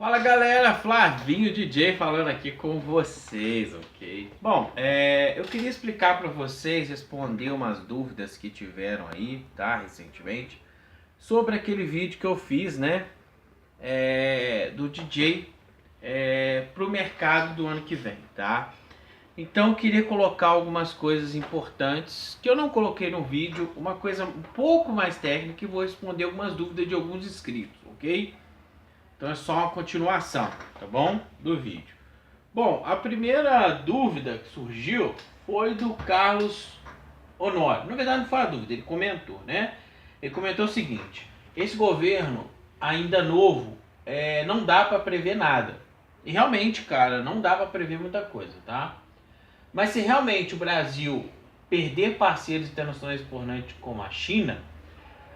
Fala galera, Flavinho DJ falando aqui com vocês, ok? Bom, eu queria explicar para vocês, responder umas dúvidas que tiveram aí, tá, recentemente, sobre aquele vídeo que eu fiz, né, do DJ pro mercado do ano que vem, tá? Então eu queria colocar algumas coisas importantes que eu não coloquei no vídeo, uma coisa um pouco mais técnica e vou responder algumas dúvidas de alguns inscritos, ok? Então é só uma continuação, tá bom? Do vídeo. Bom, a primeira dúvida que surgiu foi do Carlos Honório. Na verdade não foi a dúvida, ele comentou, né? Ele comentou o seguinte: esse governo ainda novo, não dá para prever nada. E realmente, cara, não dá para prever muita coisa, tá? Mas se realmente o Brasil perder parceiros internacionais importantes como a China,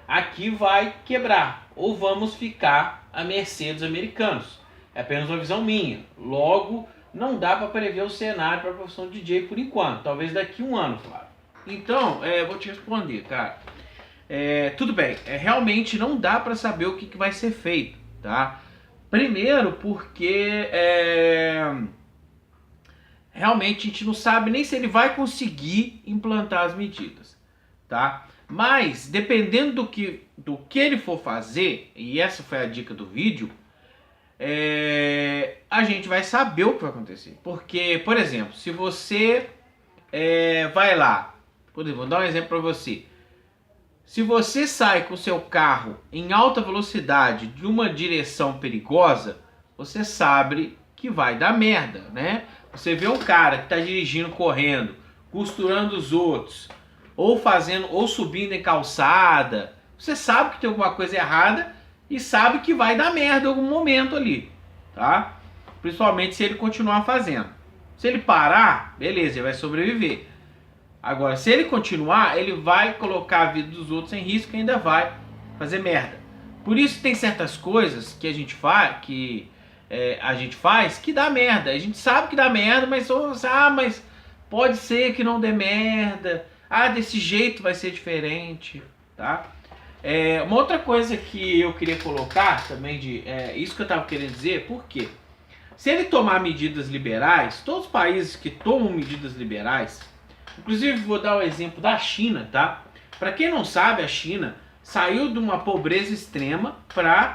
aqui vai quebrar, ou vamos ficar à mercê dos americanos. É apenas uma visão minha. Logo, não dá para prever o cenário para a profissão de DJ por enquanto. Talvez daqui a um ano, claro. Então, vou te responder, cara. Tudo bem, realmente não dá para saber o que vai ser feito, tá? Primeiro porque realmente a gente não sabe nem se ele vai conseguir implantar as medidas, tá? Mas, dependendo do que ele for fazer, e essa foi a dica do vídeo, a gente vai saber o que vai acontecer. Porque, por exemplo, se você vai lá, por exemplo, vou dar um exemplo para você. Se você sai com o seu carro em alta velocidade de uma direção perigosa, você sabe que vai dar merda, né? Você vê um cara que está dirigindo, correndo, costurando os outros, ou subindo em calçada, você sabe que tem alguma coisa errada e sabe que vai dar merda em algum momento ali, tá? Principalmente se ele continuar fazendo. Se ele parar, beleza, ele vai sobreviver. Agora, se ele continuar, ele vai colocar a vida dos outros em risco e ainda vai fazer merda. Por isso tem certas coisas que a gente faz, que dá merda. A gente sabe que dá merda, mas pode ser que não dê merda. Desse jeito vai ser diferente, tá? Uma outra coisa que eu queria colocar também, isso que eu estava querendo dizer, por quê? Se ele tomar medidas liberais, todos os países que tomam medidas liberais, inclusive vou dar o exemplo da China, tá? Para quem não sabe, a China saiu de uma pobreza extrema para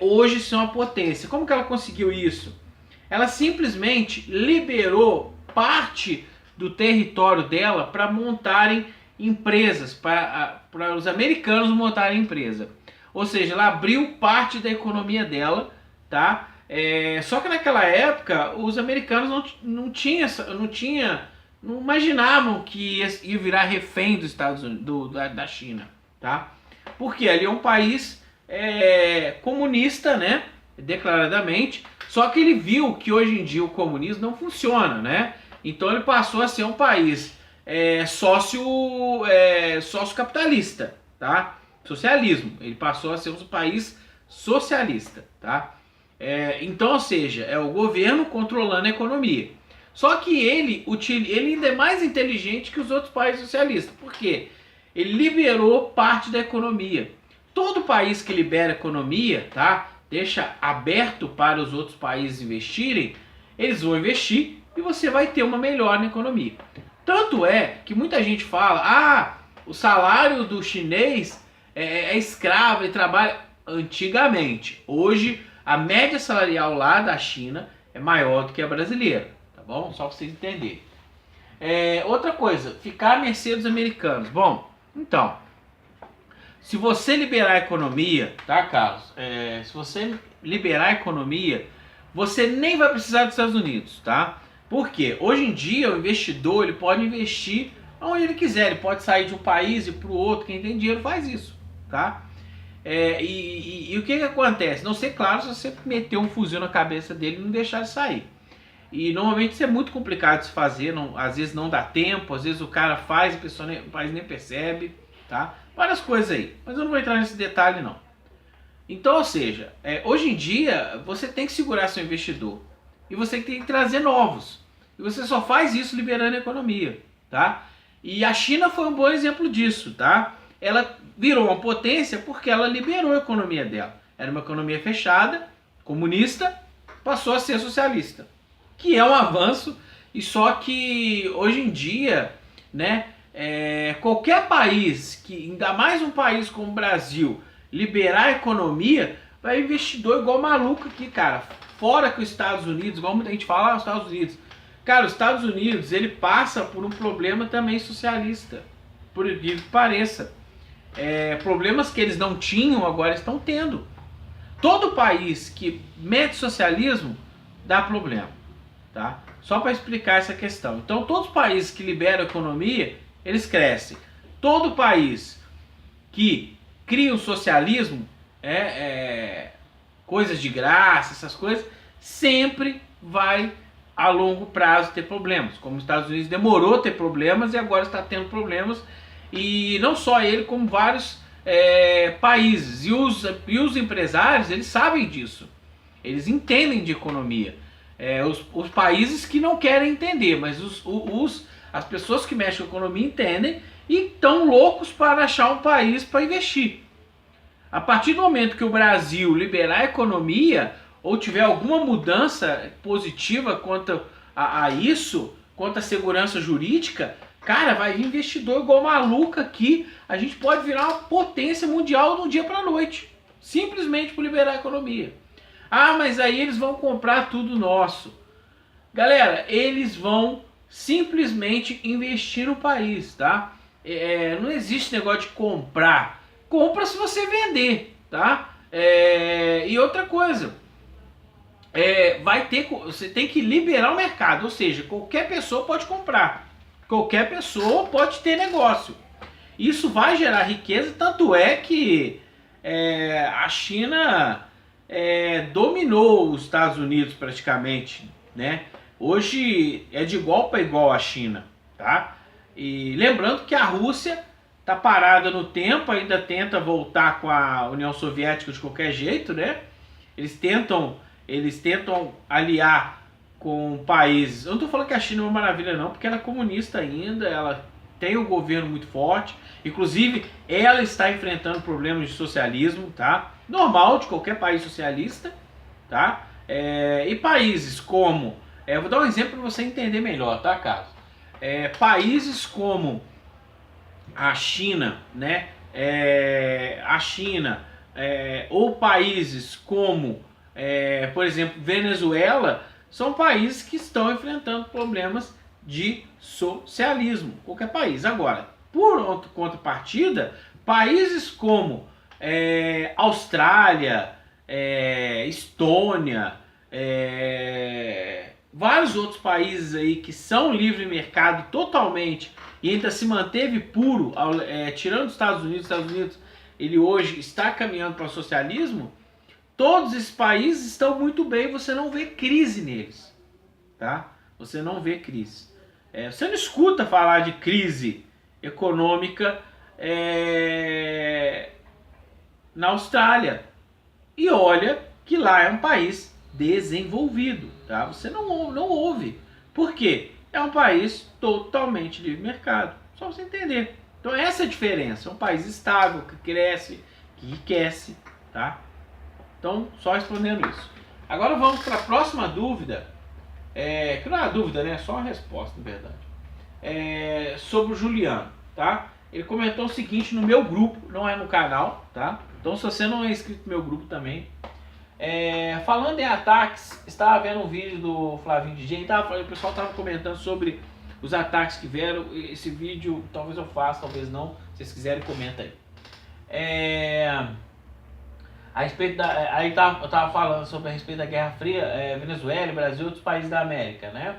hoje ser uma potência. Como que ela conseguiu isso? Ela simplesmente liberou parte do território dela para montarem empresas, para os americanos montarem empresa. Ou seja, ela abriu parte da economia dela, tá? Só que naquela época os americanos não imaginavam que ia virar refém dos Estados Unidos, da China, tá? Porque ali é um país comunista, né? Declaradamente. Só que ele viu que hoje em dia o comunismo não funciona, né? Então ele passou a ser um país sociocapitalista, tá? Socialismo. Ele passou a ser um país socialista, tá? Então, ou seja, é o governo controlando a economia. Só que ele ainda é mais inteligente que os outros países socialistas. Por quê? Ele liberou parte da economia. Todo país que libera a economia, tá? Deixa aberto para os outros países investirem, eles vão investir e você vai ter uma melhora na economia. Tanto é que muita gente fala, o salário do chinês é escravo, ele trabalha antigamente. Hoje, a média salarial lá da China é maior do que a brasileira, tá bom? Só para vocês entenderem. Outra coisa, ficar à mercê dos americanos. Bom, então, se você liberar a economia, tá, Carlos? Se você liberar a economia, você nem vai precisar dos Estados Unidos, tá? Por quê? Hoje em dia o investidor ele pode investir onde ele quiser, ele pode sair de um país e para o outro, quem tem dinheiro faz isso, tá? E o que acontece? Não sei, claro, se você meter um fuzil na cabeça dele e não deixar ele sair. E normalmente isso é muito complicado de se fazer, às vezes não dá tempo, às vezes o cara faz e o país nem percebe, tá? Várias coisas aí, mas eu não vou entrar nesse detalhe não. Então, ou seja, hoje em dia você tem que segurar seu investidor e você tem que trazer novos. E você só faz isso liberando a economia, tá? E a China foi um bom exemplo disso, tá? Ela virou uma potência porque ela liberou a economia dela. Era uma economia fechada, comunista passou a ser socialista, que é um avanço, e só que hoje em dia, né, qualquer país, que ainda mais um país como o Brasil, liberar a economia, vai investidor igual maluco aqui, cara. Fora que os Estados Unidos, igual muita gente fala, os Estados Unidos. Cara, os Estados Unidos, ele passa por um problema também socialista, por incrível que pareça. Problemas que eles não tinham, agora estão tendo. Todo país que mete socialismo, dá problema, tá? Só para explicar essa questão. Então, todos os países que liberam a economia, eles crescem. Todo país que cria o socialismo, coisas de graça, essas coisas, sempre vai a longo prazo ter problemas. Como os Estados Unidos demorou a ter problemas e agora está tendo problemas, e não só ele, como vários países. E os empresários, eles sabem disso. Eles entendem de economia. Os países que não querem entender, mas as pessoas que mexem com a economia entendem e estão loucos para achar um país para investir. A partir do momento que o Brasil liberar a economia ou tiver alguma mudança positiva quanto a isso, quanto à segurança jurídica, cara, vai vir investidor igual maluco aqui. A gente pode virar uma potência mundial de um dia para a noite, simplesmente por liberar a economia. Ah, mas aí eles vão comprar tudo nosso. Galera, eles vão simplesmente investir no país, tá? Não existe negócio de comprar. Compra se você vender, tá? E outra coisa, você tem que liberar o mercado, ou seja, qualquer pessoa pode comprar, qualquer pessoa pode ter negócio. Isso vai gerar riqueza, tanto é que a China dominou os Estados Unidos praticamente, né? Hoje é de igual para igual a China, tá? E lembrando que a Rússia tá parada no tempo, ainda tenta voltar com a União Soviética de qualquer jeito, né? Eles tentam aliar com países. Eu não tô falando que a China é uma maravilha não, porque ela é comunista ainda, ela tem um governo muito forte, inclusive ela está enfrentando problemas de socialismo, tá? Normal de qualquer país socialista, tá? E países como, vou dar um exemplo para você entender melhor, tá, Carlos? Países como a China, né? A China, ou países como, por exemplo, Venezuela, são países que estão enfrentando problemas de socialismo, qualquer país. Agora, por contrapartida, países como Austrália, Estônia, vários outros países aí que são livre mercado totalmente e ainda se manteve puro, tirando os Estados Unidos, ele hoje está caminhando para o socialismo. Todos esses países estão muito bem, você não vê crise neles, tá? Você não vê crise. Você não escuta falar de crise econômica na Austrália. E olha que lá é um país desenvolvido, tá? Você não ouve. Por quê? É um país totalmente livre mercado. Só você entender. Então essa é a diferença. É um país estável, que cresce, que enriquece, tá? Então, só respondendo isso. Agora vamos para a próxima dúvida. Que não é uma dúvida, né? É só uma resposta, na verdade. Sobre o Juliano, tá? Ele comentou o seguinte no meu grupo, não é no canal, tá? Então, se você não é inscrito no meu grupo também. Falando em ataques, estava vendo um vídeo do Flavinho DJ, o pessoal estava comentando sobre os ataques que vieram. Esse vídeo talvez eu faça, talvez não. Se vocês quiserem, comenta aí. A respeito aí eu tava falando sobre a respeito da Guerra Fria, Venezuela, Brasil e outros países da América, né?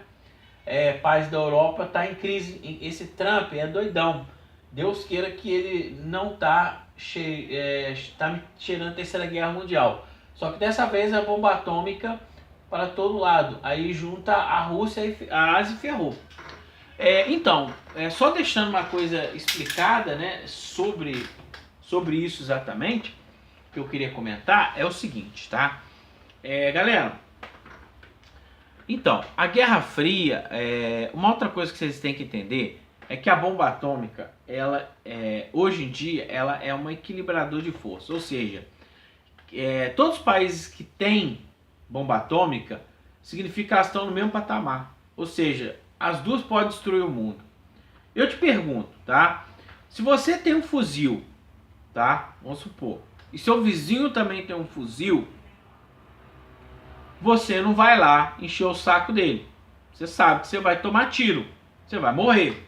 Países da Europa tá em crise. Esse Trump é doidão. Deus queira que ele não tá cheirando a Terceira Guerra Mundial. Só que dessa vez a bomba atômica para todo lado. Aí junta a Rússia e a Ásia e ferrou. Então, só deixando uma coisa explicada, né, sobre isso exatamente, que eu queria comentar, é o seguinte, tá? Galera, então, a Guerra Fria, uma outra coisa que vocês têm que entender é que a bomba atômica, ela, hoje em dia, ela é um equilibrador de força, ou seja, todos os países que têm bomba atômica, significa que elas estão no mesmo patamar. Ou seja, as duas podem destruir o mundo. Eu te pergunto, tá? Se você tem um fuzil, tá? Vamos supor. E seu vizinho também tem um fuzil, você não vai lá encher o saco dele. Você sabe que você vai tomar tiro. Você vai morrer.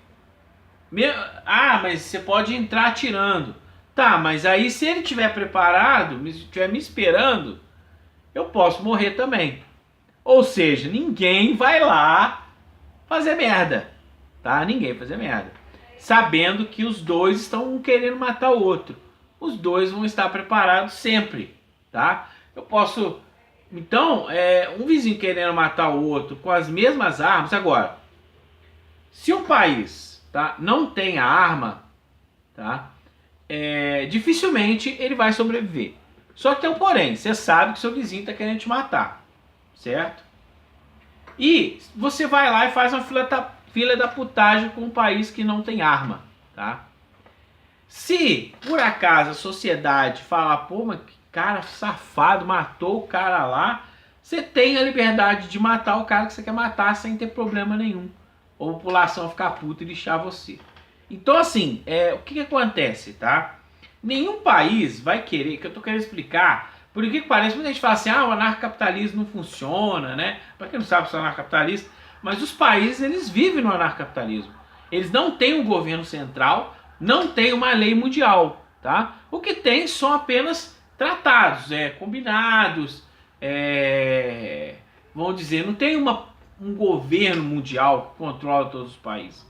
Ah, mas você pode entrar atirando. Tá, mas aí se ele estiver preparado, estiver me esperando, eu posso morrer também. Ou seja, ninguém vai lá fazer merda, tá? Ninguém vai fazer merda. Sabendo que os dois estão querendo matar o outro. Os dois vão estar preparados sempre, tá? Eu posso... Então, um vizinho querendo matar o outro com as mesmas armas... Agora, se um país, tá, não tem a arma, tá? Dificilmente ele vai sobreviver. Só que tem um porém, você sabe que seu vizinho está querendo te matar, certo? E você vai lá e faz uma fila da putagem com um país que não tem arma, tá? Se por acaso a sociedade falar, pô, mas que cara safado, matou o cara lá, você tem a liberdade de matar o cara que você quer matar sem ter problema nenhum. Ou a população ficar puta e lixar você. Então assim, o que acontece, tá? Nenhum país vai querer, que eu tô querendo explicar, por que parece, muita gente fala assim, o anarcapitalismo não funciona, né? Pra quem não sabe se é anarcapitalista, mas os países, eles vivem no anarcapitalismo. Eles não têm um governo central, não tem uma lei mundial, tá? O que tem são apenas tratados, combinados, vamos dizer, não tem um governo mundial que controla todos os países.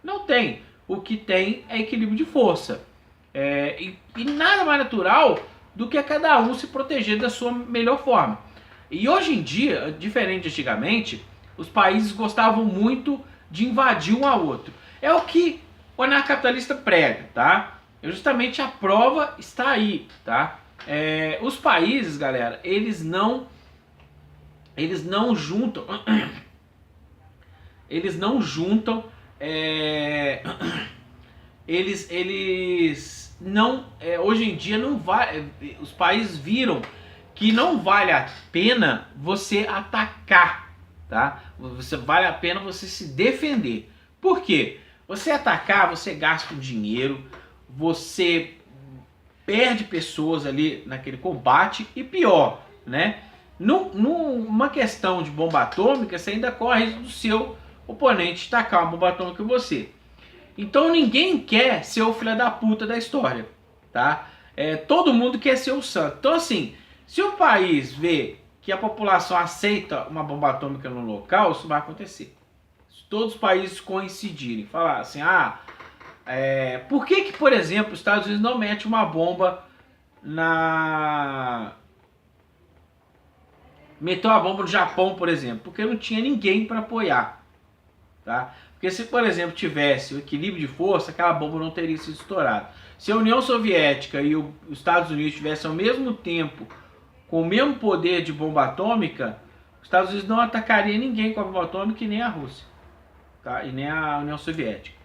Não tem. O que tem é equilíbrio de força. E nada mais natural do que cada um se proteger da sua melhor forma. E hoje em dia, diferente de antigamente, os países gostavam muito de invadir um ao outro. É o que o anarcapitalista prega, tá? Justamente a prova está aí, tá? Os países, galera, eles não juntam, eles não juntam, eles não, hoje em dia não vai, os países viram que não vale a pena você atacar, tá? Vale a pena você se defender. Por quê? Você atacar, você gasta um dinheiro, você perde pessoas ali naquele combate e pior, né? Numa questão de bomba atômica, você ainda corre do seu oponente tacar uma bomba atômica em você. Então ninguém quer ser o filho da puta da história, tá? Todo mundo quer ser o santo. Então assim, se o país vê que a população aceita uma bomba atômica no local, isso vai acontecer. Se todos os países coincidirem, falar assim, por que, por exemplo, os Estados Unidos não mete uma bomba meteu a bomba no Japão, por exemplo? Porque não tinha ninguém para apoiar, tá? Porque se, por exemplo, tivesse o equilíbrio de força, aquela bomba não teria sido estourada. Se a União Soviética e os Estados Unidos tivessem ao mesmo tempo com o mesmo poder de bomba atômica, os Estados Unidos não atacaria ninguém com a bomba atômica e nem a Rússia, tá? E nem a União Soviética,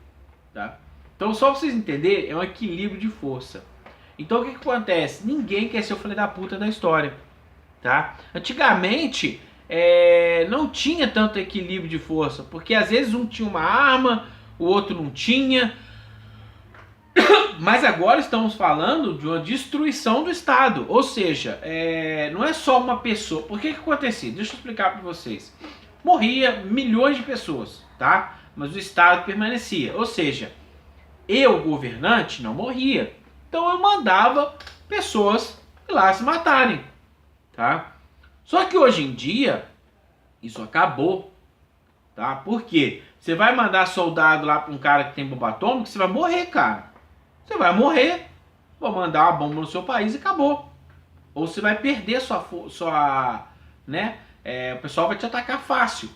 tá? Então, só pra vocês entenderem, é um equilíbrio de força. Então, o que acontece? Ninguém quer ser o filho da puta da história, tá? Antigamente, não tinha tanto equilíbrio de força, porque às vezes um tinha uma arma, o outro não tinha. Mas agora estamos falando de uma destruição do Estado, ou seja, não é só uma pessoa. Por que acontecia? Deixa eu explicar para vocês. Morria milhões de pessoas, tá? Mas o Estado permanecia, ou seja, eu, governante, não morria. Então eu mandava pessoas ir lá se matarem, tá? Só que hoje em dia, isso acabou, tá? Por quê? Você vai mandar soldado lá para um cara que tem bomba atômica, você vai morrer, cara. Você vai morrer, vou mandar uma bomba no seu país e acabou. Ou você vai perder né? O pessoal vai te atacar fácil.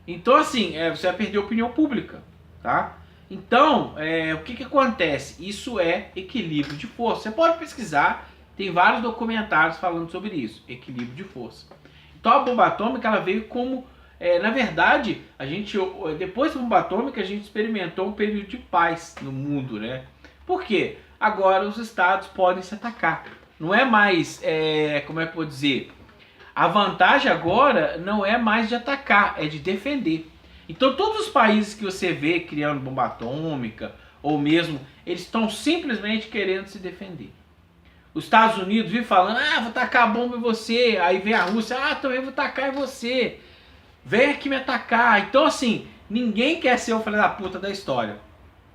Então assim, você vai perder a opinião pública, tá? Então, o que acontece? Isso é equilíbrio de força. Você pode pesquisar, tem vários documentários falando sobre isso, equilíbrio de força. Então a bomba atômica, ela veio como, na verdade, depois da bomba atômica, a gente experimentou um período de paz no mundo, né? Por quê? Agora os estados podem se atacar. Não é mais, como é que eu vou dizer? A vantagem agora não é mais de atacar, é de defender. Então todos os países que você vê criando bomba atômica, ou mesmo, eles estão simplesmente querendo se defender. Os Estados Unidos vivem falando, vou tacar a bomba em você. Aí vem a Rússia, também vou tacar em você. Vem aqui me atacar. Então assim, ninguém quer ser o filho da puta da história.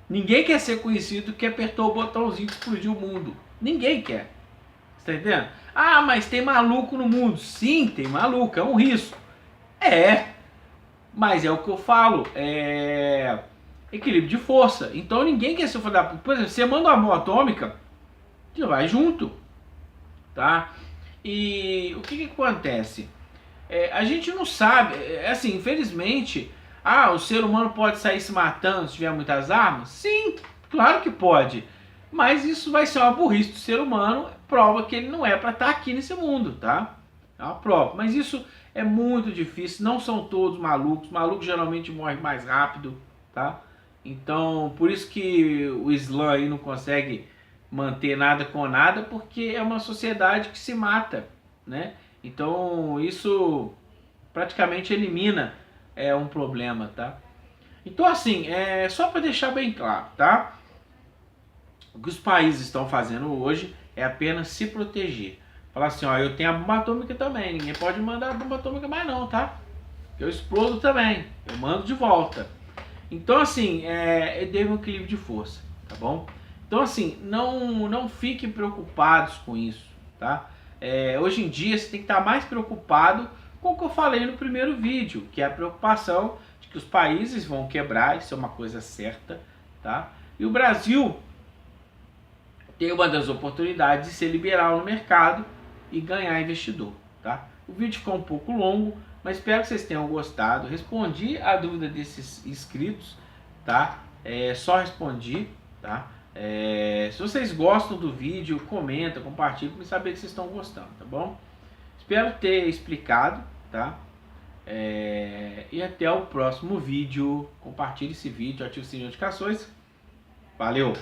Ninguém quer ser conhecido que apertou o botãozinho que explodiu o mundo. Ninguém quer. Você tá entendendo? Mas tem maluco no mundo. Sim, tem maluco, é um risco. Mas é o que eu falo, equilíbrio de força. Então ninguém quer ser o filho da puta. Por exemplo, você manda uma bomba atômica, você vai junto, tá? E o que acontece? A gente não sabe, assim, infelizmente, o ser humano pode sair se matando se tiver muitas armas? Sim, claro que pode. Mas isso vai ser uma burrice do ser humano, prova que ele não é para estar aqui nesse mundo, tá? É uma prova. Mas isso é muito difícil, não são todos malucos. Maluco geralmente morre mais rápido, tá? Então, por isso que o Islã aí não consegue manter nada com nada, porque é uma sociedade que se mata, né? Então isso praticamente elimina um problema, tá? Então assim, só para deixar bem claro, tá? O que os países estão fazendo hoje é apenas se proteger. Falar assim, eu tenho a bomba atômica também, ninguém pode mandar a bomba atômica mais não, tá? Eu explodo também, eu mando de volta. Então assim, deve um equilíbrio de força, tá bom? Então assim, não fiquem preocupados com isso, tá? Hoje em dia você tem que estar mais preocupado com o que eu falei no primeiro vídeo, que é a preocupação de que os países vão quebrar, isso é uma coisa certa, tá? E o Brasil tem uma das oportunidades de ser liberal no mercado e ganhar investidor, tá? O vídeo ficou um pouco longo, mas espero que vocês tenham gostado. Respondi a dúvida desses inscritos, tá? Só respondi, tá? Se vocês gostam do vídeo, comenta, compartilha para me saber que vocês estão gostando, tá bom? Espero ter explicado, tá? E até o próximo vídeo. Compartilhe esse vídeo, ative o sininho de notificações. Valeu!